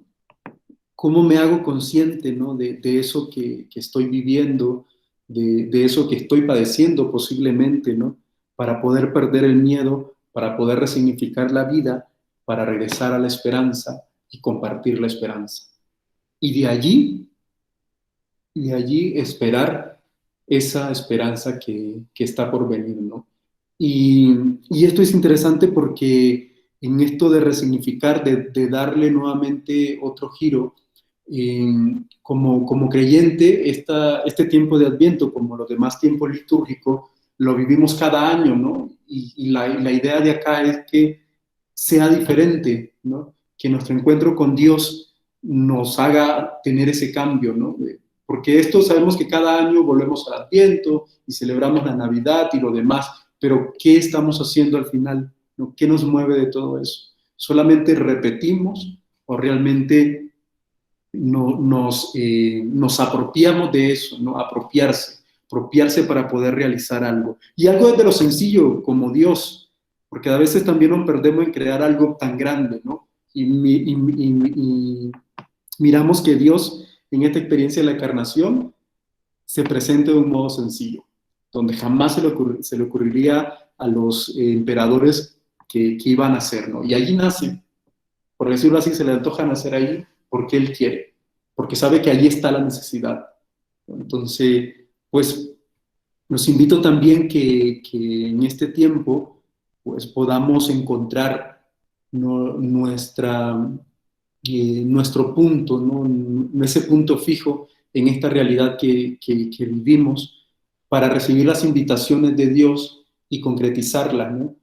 [SPEAKER 1] me hago consciente, ¿no? de eso que estoy viviendo, de eso que estoy padeciendo posiblemente, ¿no? Para poder perder el miedo, para poder resignificar la vida, para regresar a la esperanza y compartir la esperanza. Y de allí esperar esa esperanza que está por venir, ¿no? Y esto es interesante porque en esto de resignificar, de darle nuevamente otro giro, como creyente, este tiempo de Adviento, como los demás tiempos litúrgicos, lo vivimos cada año, ¿no? Y la idea de acá es que sea diferente, ¿no? Que nuestro encuentro con Dios nos haga tener ese cambio, ¿no? Porque esto sabemos que cada año volvemos al Adviento y celebramos la Navidad y lo demás, pero ¿qué estamos haciendo al final? ¿No? ¿Qué nos mueve de todo eso? ¿Solamente repetimos o realmente nos apropiamos de eso, ¿no? Apropiarse para poder realizar algo? Y algo desde lo sencillo, como Dios, porque a veces también nos perdemos en crear algo tan grande, ¿no? Y miramos que Dios, en esta experiencia de la encarnación, se presenta de un modo sencillo, donde jamás se le ocurriría a los emperadores que iban a hacer, ¿no? Y allí nace, por decirlo así, se le antoja nacer ahí porque Él quiere, porque sabe que allí está la necesidad. Entonces, pues, los invito también que en este tiempo, pues, podamos encontrar, ¿no? Nuestro punto, ¿no? Ese punto fijo en esta realidad que vivimos, para recibir las invitaciones de Dios y concretizarlas, ¿no?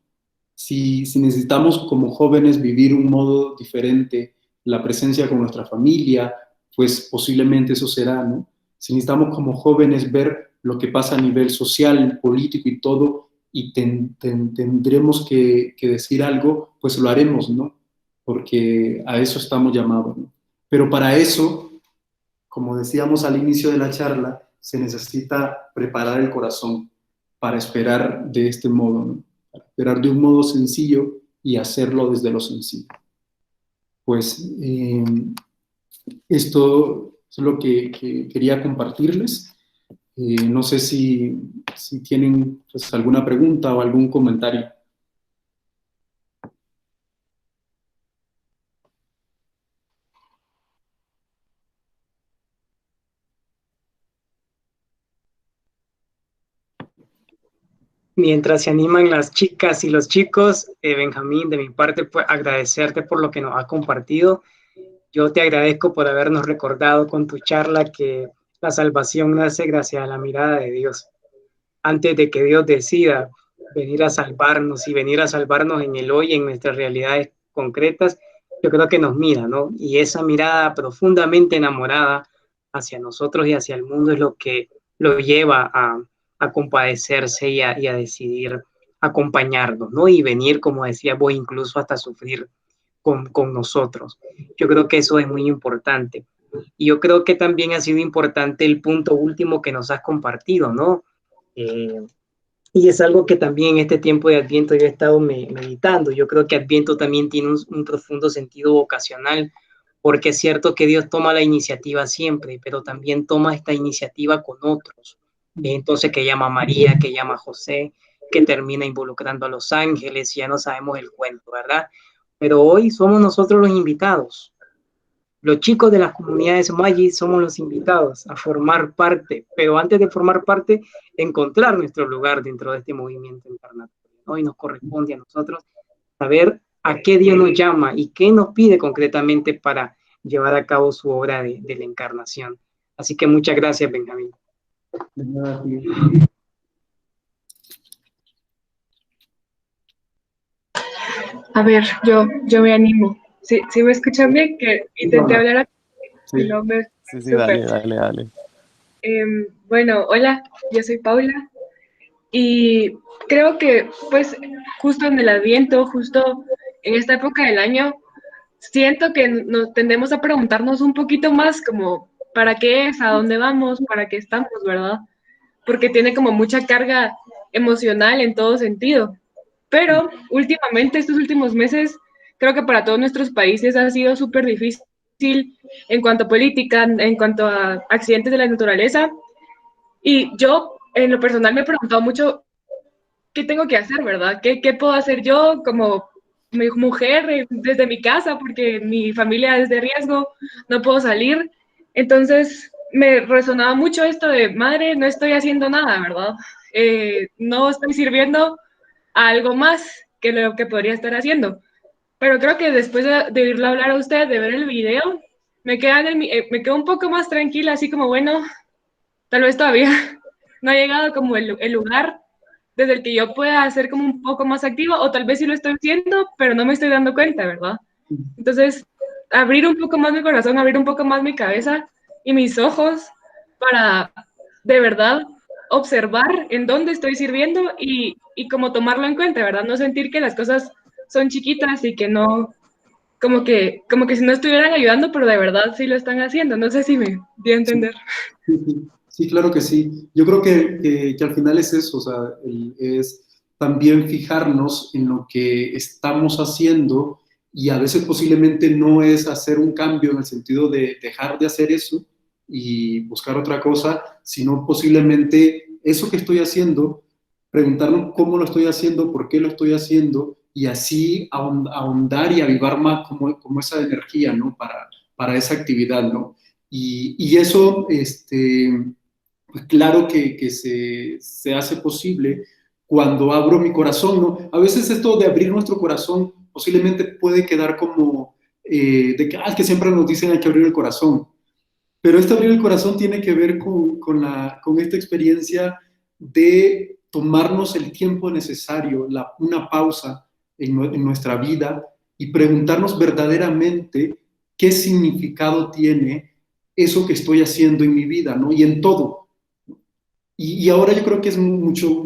[SPEAKER 1] Si necesitamos como jóvenes vivir un modo diferente, la presencia con nuestra familia, pues posiblemente eso será, ¿no? Si necesitamos como jóvenes ver lo que pasa a nivel social, político y todo, y tendremos que decir algo, pues lo haremos, ¿no? Porque a eso estamos llamados, ¿no? Pero para eso, como decíamos al inicio de la charla, se necesita preparar el corazón para esperar de este modo, ¿no? Para esperar de un modo sencillo y hacerlo desde lo sencillo. Pues esto es lo que quería compartirles. No sé si tienen pues, alguna pregunta o algún comentario.
[SPEAKER 7] Mientras se animan las chicas y los chicos, Benjamín, de mi parte, pues agradecerte por lo que nos has compartido. Yo te agradezco por habernos recordado con tu charla que la salvación nace gracias a la mirada de Dios. Antes de que Dios decida venir a salvarnos y venir a salvarnos en el hoy, en nuestras realidades concretas, yo creo que nos mira, ¿no? Y esa mirada profundamente enamorada hacia nosotros y hacia el mundo es lo que lo lleva a compadecerse y a decidir acompañarnos, ¿no? Y venir, como decía vos, incluso hasta sufrir con nosotros. Yo creo que eso es muy importante. Y yo creo que también ha sido importante el punto último que nos has compartido, ¿no? Y es algo que también en este tiempo de Adviento yo he estado meditando. Yo creo que Adviento también tiene un profundo sentido vocacional, porque es cierto que Dios toma la iniciativa siempre, pero también toma esta iniciativa con otros. Entonces que llama a María, que llama a José, que termina involucrando a los ángeles, y ya no sabemos el cuento, ¿verdad? Pero hoy somos nosotros los invitados. Los chicos de las comunidades Maggi somos los invitados a formar parte, pero antes de formar parte, encontrar nuestro lugar dentro de este movimiento encarnatorio, ¿no? Y nos corresponde a nosotros saber a qué Dios nos llama y qué nos pide concretamente para llevar a cabo su obra de la encarnación. Así que muchas gracias, Benjamín.
[SPEAKER 8] A ver, yo me animo. ¿Sí me escuchan bien? Que intenté hablar aquí.
[SPEAKER 9] Sí,
[SPEAKER 8] No me...
[SPEAKER 9] sí, dale.
[SPEAKER 8] Bueno, hola, yo soy Paula y creo que pues justo en el Adviento, justo en esta época del año, siento que tendemos a preguntarnos un poquito más como, ¿para qué es? ¿A dónde vamos? ¿Para qué estamos? ¿Verdad? Porque tiene como mucha carga emocional en todo sentido. Pero últimamente, estos últimos meses, creo que para todos nuestros países ha sido súper difícil en cuanto a política, en cuanto a accidentes de la naturaleza. Y yo, en lo personal, me he preguntado mucho qué tengo que hacer, ¿verdad? ¿Qué puedo hacer yo como mi mujer desde mi casa? Porque mi familia es de riesgo, no puedo salir. Entonces, me resonaba mucho esto de, madre, no estoy haciendo nada, ¿verdad? No estoy sirviendo a algo más que lo que podría estar haciendo. Pero creo que después de oírlo hablar a usted, de ver el video, me quedo un poco más tranquila, así como, bueno, tal vez todavía no ha llegado como el lugar desde el que yo pueda ser como un poco más activa, o tal vez sí lo estoy haciendo, pero no me estoy dando cuenta, ¿verdad? Entonces, abrir un poco más mi corazón, abrir un poco más mi cabeza y mis ojos para de verdad observar en dónde estoy sirviendo y como tomarlo en cuenta, ¿verdad? No sentir que las cosas son chiquitas y que no, como que si no estuvieran ayudando, pero de verdad sí lo están haciendo. No sé si me di a entender.
[SPEAKER 1] Sí, sí, sí, claro que sí. Yo creo que al final es eso, o sea, es también fijarnos en lo que estamos haciendo y a veces posiblemente no es hacer un cambio en el sentido de dejar de hacer eso y buscar otra cosa, sino posiblemente eso que estoy haciendo, preguntarnos cómo lo estoy haciendo, por qué lo estoy haciendo y así ahondar y avivar más como esa energía, ¿no? Para esa actividad, ¿no? Y eso, pues claro que se hace posible cuando abro mi corazón, ¿no? A veces esto de abrir nuestro corazón posiblemente puede quedar como de que siempre nos dicen hay que abrir el corazón, pero este abrir el corazón tiene que ver con esta experiencia de tomarnos el tiempo necesario, una pausa en nuestra vida y preguntarnos verdaderamente qué significado tiene eso que estoy haciendo en mi vida, ¿no? Y en todo. Y ahora yo creo que es mucho,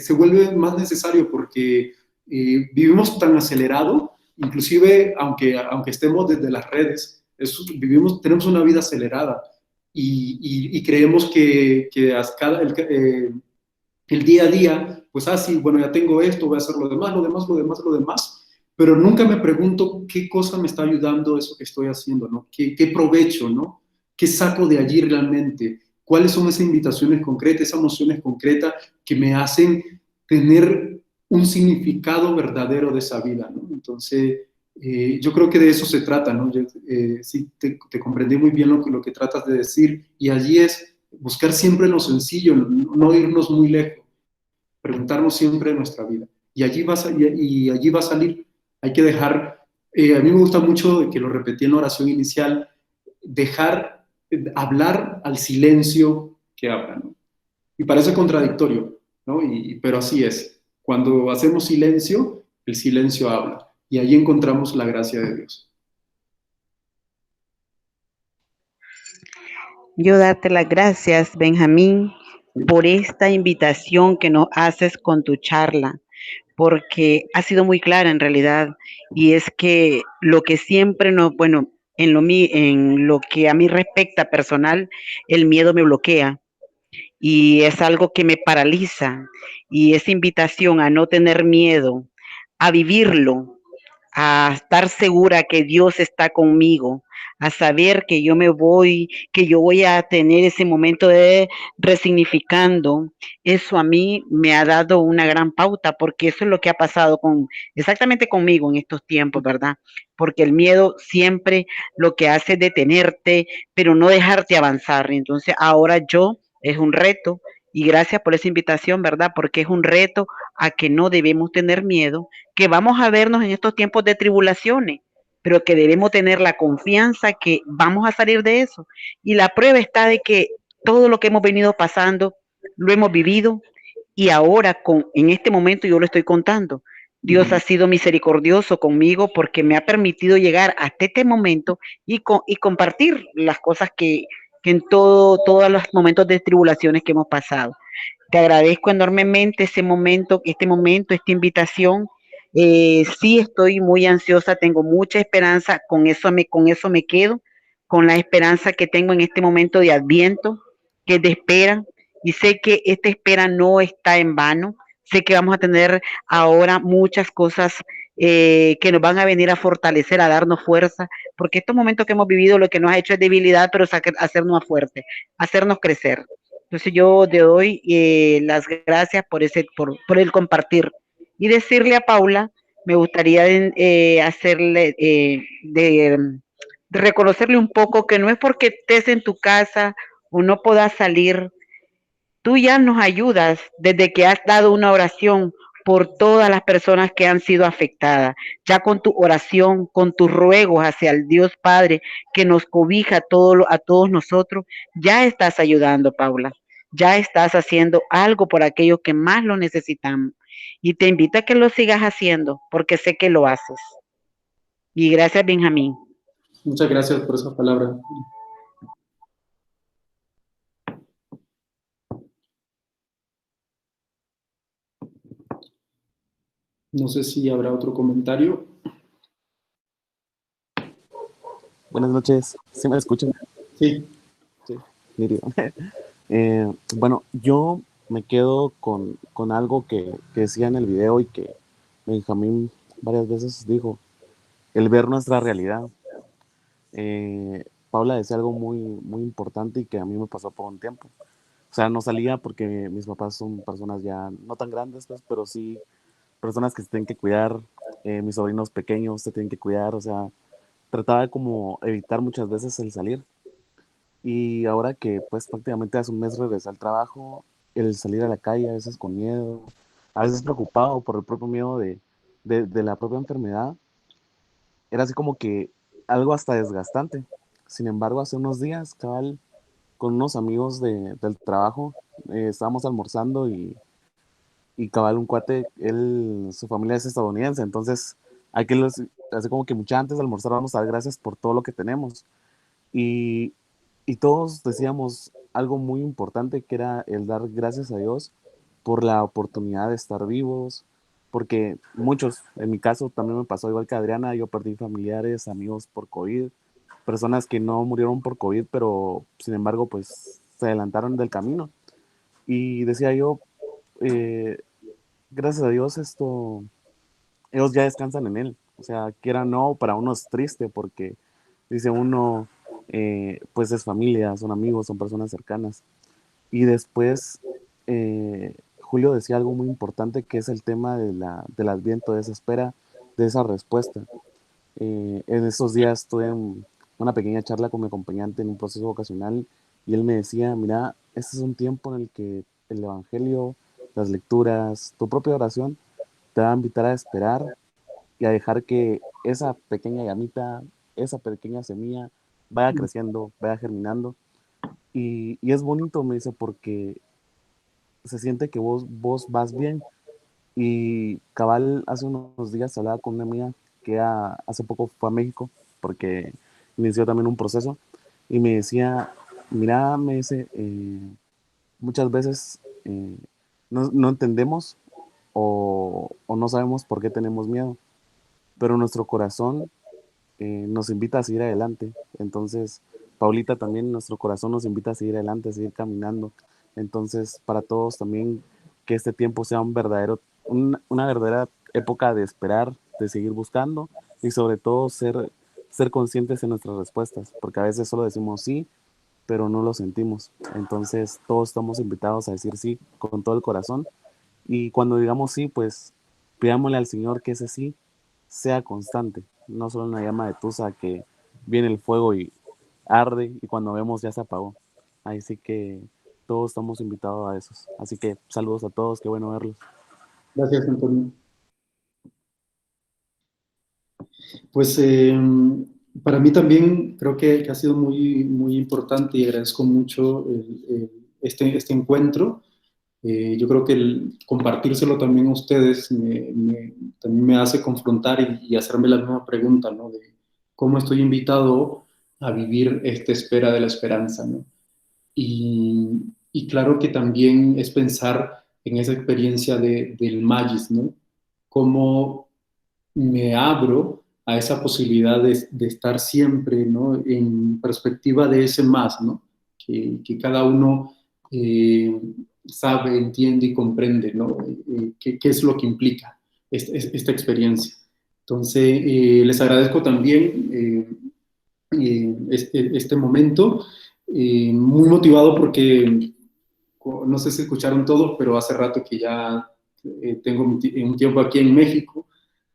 [SPEAKER 1] se vuelve más necesario porque vivimos tan acelerado, inclusive aunque estemos desde las redes, tenemos una vida acelerada y creemos que el día a día, pues sí, bueno, ya tengo esto, voy a hacer lo demás, lo demás, lo demás, lo demás, pero nunca me pregunto qué cosa me está ayudando eso que estoy haciendo, ¿no? ¿Qué provecho, ¿no? ¿Qué saco de allí realmente? ¿Cuáles son esas invitaciones concretas, esas emociones concretas que me hacen tener un significado verdadero de esa vida, ¿no? Entonces, yo creo que de eso se trata, ¿no? Sí, te comprendí muy bien lo que tratas de decir y allí es buscar siempre lo sencillo, no irnos muy lejos, preguntarnos siempre en nuestra vida. Y allí va a salir. Hay que dejar, a mí me gusta mucho, que lo repetí en la oración inicial, dejar hablar al silencio que habla, ¿no? Y parece contradictorio, ¿no? Pero así es. Cuando hacemos silencio, el silencio habla. Y ahí encontramos la gracia de Dios.
[SPEAKER 6] Yo darte las gracias, Benjamín, por esta invitación que nos haces con tu charla, porque ha sido muy clara en realidad, y es que lo que siempre nos, bueno, en lo que a mí respecta personal, el miedo me bloquea y es algo que me paraliza, y esa invitación a no tener miedo, a vivirlo, a estar segura que Dios está conmigo, a saber que yo me voy, que yo voy a tener ese momento de resignificando, eso a mí me ha dado una gran pauta, porque eso es lo que ha pasado exactamente conmigo en estos tiempos, ¿verdad? Porque el miedo siempre lo que hace es detenerte, pero no dejarte avanzar. Entonces ahora yo es un reto, y gracias por esa invitación, ¿verdad? Porque es un reto a que no debemos tener miedo, que vamos a vernos en estos tiempos de tribulaciones, pero que debemos tener la confianza que vamos a salir de eso. Y la prueba está de que todo lo que hemos venido pasando lo hemos vivido, y ahora en este momento yo lo estoy contando. Dios ha sido misericordioso conmigo porque me ha permitido llegar hasta este momento y compartir las cosas que en todos los momentos de tribulaciones que hemos pasado. Te agradezco enormemente este momento, esta invitación, Sí estoy muy ansiosa, tengo mucha esperanza, con eso me quedo, con la esperanza que tengo en este momento de Adviento, que es de espera, y sé que esta espera no está en vano, sé que vamos a tener ahora muchas cosas que nos van a venir a fortalecer, a darnos fuerza, porque estos momentos que hemos vivido lo que nos ha hecho es debilidad, pero hacernos más fuertes, hacernos crecer. Entonces yo te doy las gracias por el compartir y decirle a Paula, me gustaría hacerle, de reconocerle un poco que no es porque estés en tu casa o no puedas salir, tú ya nos ayudas desde que has dado una oración por todas las personas que han sido afectadas, ya con tu oración, con tus ruegos hacia el Dios Padre que nos cobija a todos nosotros, ya estás ayudando, Paula, ya estás haciendo algo por aquellos que más lo necesitamos. Y te invito a que lo sigas haciendo, porque sé que lo haces. Y gracias, Benjamín.
[SPEAKER 1] Muchas gracias por esa palabra. No sé si habrá otro comentario.
[SPEAKER 9] Buenas noches, ¿sí me escuchan?
[SPEAKER 1] Sí.
[SPEAKER 9] Sí, nítido. Bueno, yo me quedo con algo que decía en el video y que Benjamín varias veces dijo, el ver nuestra realidad. Paula decía algo muy importante y que a mí me pasó por un tiempo. O sea, no salía porque mis papás son personas ya no tan grandes, pues, pero sí personas que se tienen que cuidar, mis sobrinos pequeños se tienen que cuidar, o sea, trataba de como evitar muchas veces el salir. Y ahora que pues prácticamente hace un mes regresé al trabajo, el salir a la calle a veces con miedo, a veces preocupado por el propio miedo de la propia enfermedad, era así como que algo hasta desgastante. Sin embargo, hace unos días, cabal, con unos amigos del trabajo, estábamos almorzando y cabal un cuate, él, su familia es estadounidense, entonces hay que, así como que mucho antes de almorzar vamos a dar gracias por todo lo que tenemos. Y, y todos decíamos algo muy importante que era el dar gracias a Dios por la oportunidad de estar vivos, porque muchos, en mi caso también me pasó igual que Adriana, yo perdí familiares, amigos por COVID, personas que no murieron por COVID, pero sin embargo pues se adelantaron del camino. Y decía yo, eh, gracias a Dios esto, ellos ya descansan en Él. O sea, quiera o no, para uno es triste porque dice uno, pues es familia, son amigos, son personas cercanas. Y después, Julio decía algo muy importante que es el tema del adviento, de esa espera, de esa respuesta. En esos días tuve una pequeña charla con mi acompañante en un proceso vocacional y él me decía, mira, este es un tiempo en el que el Evangelio, las lecturas, tu propia oración te va a invitar a esperar y a dejar que esa pequeña llamita, esa pequeña semilla vaya creciendo, vaya germinando. Y es bonito, me dice, porque se siente que vos vas bien. Y cabal, hace unos días hablaba con una amiga que hace poco fue a México porque inició también un proceso y me decía, mira, me dice, muchas veces no entendemos o no sabemos por qué tenemos miedo, pero nuestro corazón nos invita a seguir adelante. Entonces, Paulita también, nuestro corazón nos invita a seguir adelante, a seguir caminando. Entonces, para todos también, que este tiempo sea una verdadera época de esperar, de seguir buscando y sobre todo ser conscientes en nuestras respuestas, porque a veces solo decimos sí, pero no lo sentimos. Entonces, todos estamos invitados a decir sí con todo el corazón y cuando digamos sí, pues pidámosle al Señor que ese sí sea constante, no solo una llama de tusa que viene el fuego y arde y cuando vemos ya se apagó. Así que todos estamos invitados a esos. Así que saludos a todos, qué bueno verlos.
[SPEAKER 1] Gracias, Antonio. Pues para mí también creo que ha sido muy importante y agradezco mucho este encuentro. Yo creo que el compartírselo también a ustedes también me hace confrontar y hacerme la misma pregunta, ¿no? De cómo estoy invitado a vivir esta espera de la esperanza, ¿no? Y claro que también es pensar en esa experiencia del Magis, ¿no? Cómo me abro a esa posibilidad de estar siempre, ¿no? En perspectiva de ese más, ¿no? Que cada uno sabe, entiende y comprende, ¿no? Qué es lo que implica esta experiencia. Entonces, les agradezco también este momento, muy motivado porque, no sé si escucharon todos, pero hace rato que ya tengo un tiempo aquí en México.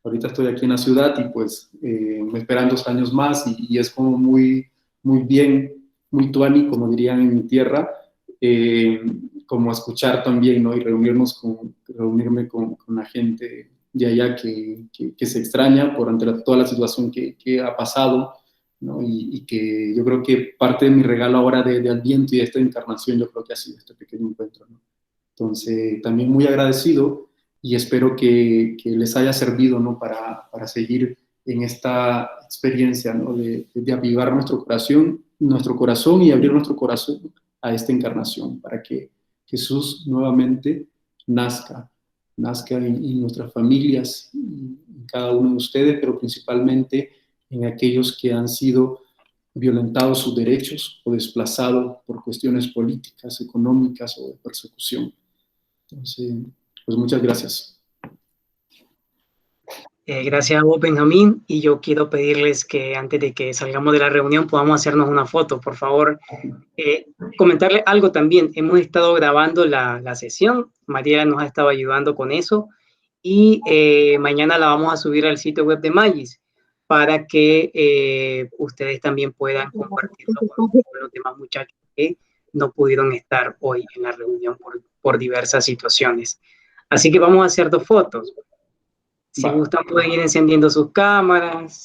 [SPEAKER 1] Ahorita estoy aquí en la ciudad y pues me esperan 2 años más y es como muy, muy bien, muy tuani, como dirían en mi tierra, como escuchar también, ¿no? Y reunirme con la gente de allá que se extraña por ante toda la situación que ha pasado, ¿no? Y que yo creo que parte de mi regalo ahora de Adviento y de esta encarnación, yo creo que ha sido este pequeño encuentro, ¿no? Entonces, también muy agradecido y espero que les haya servido, ¿no? Para seguir en esta experiencia, ¿no? De avivar nuestro corazón y abrir nuestro corazón a esta encarnación, para que Jesús nuevamente nazca en nuestras familias, en cada uno de ustedes, pero principalmente en aquellos que han sido violentados sus derechos o desplazados por cuestiones políticas, económicas o de persecución. Entonces, pues muchas gracias.
[SPEAKER 7] Gracias a vos, Benjamín, y yo quiero pedirles que antes de que salgamos de la reunión podamos hacernos una foto, por favor. Comentarles algo también, hemos estado grabando la sesión, María nos ha estado ayudando con eso, y mañana la vamos a subir al sitio web de Magis para que ustedes también puedan compartirlo con los demás muchachos que no pudieron estar hoy en la reunión por diversas situaciones. Así que vamos a hacer 2 fotos. Si gustan pueden ir encendiendo sus cámaras.